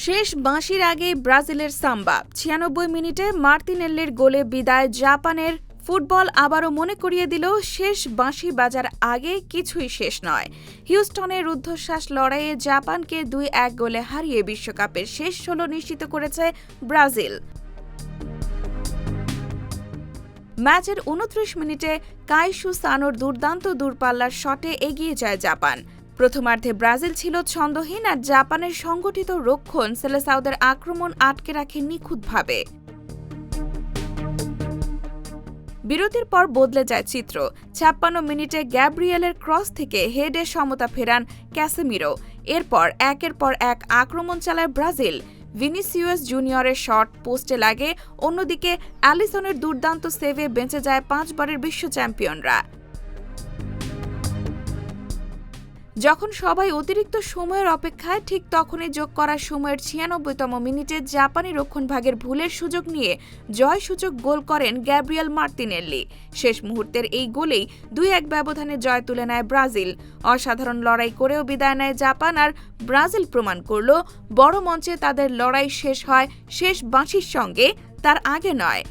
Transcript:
শেষ বাঁশির আগেই ব্রাজিলের সাম্বা ৯৬ মিনিটে মার্তিনেল্লির গোলে বিদায় জাপানের। ফুটবল আবারও মনে করিয়ে দিল শেষ বাঁশি বাজার আগে কিছুই শেষ নয়। হিউস্টনের রুদ্ধশ্বাস লড়াইয়ে জাপানকে ২-১ গোলে হারিয়ে বিশ্বকাপের শেষ ১৬ নিশ্চিত করেছে ব্রাজিল। ম্যাচের ২৯ মিনিটে কাইসু সানোর দুর্দান্ত দূরপাল্লার শটে এগিয়ে যায় জাপান। প্রথমার্ধে ব্রাজিল ছিল ছন্দহীন আর জাপানের সংগঠিত রক্ষণ সেলেসাওদের আক্রমণ আটকে রাখে নিখুঁতভাবে। বিরতির পর বদলে যায় চিত্র। ৫৬ মিনিটে গ্যাব্রিয়েলের ক্রস থেকে হেডে সমতা ফেরান ক্যাসেমিরো। এরপর একের পর এক আক্রমণ চালায় ব্রাজিল। ভিনিসিয়াস জুনিয়রের শট পোস্টে লাগে, অন্যদিকে অ্যালিসনের দুর্দান্ত সেভে বেঁচে যায় ৫ বারের বিশ্ব চ্যাম্পিয়নরা। যখন সবাই অতিরিক্ত সময়ের অপেক্ষায়, ঠিক তখনই যোগ করা সময়ের ৯৬তম মিনিটে জাপানি রক্ষণভাগের ভুলের সুযোগ নিয়ে জয়সূচক গোল করেন গ্যাব্রিয়েল মার্তিনেল্লি। শেষ মুহূর্তের এই গোলেই ২-১ ব্যবধানে জয় তুলে নেয় ব্রাজিল। অসাধারণ লড়াই করেও বিদায় নেয় জাপান, আর ব্রাজিল প্রমাণ করল বড় মঞ্চে তাদের লড়াই শেষ হয় শেষ বাঁশির সঙ্গে, তার আগে নয়।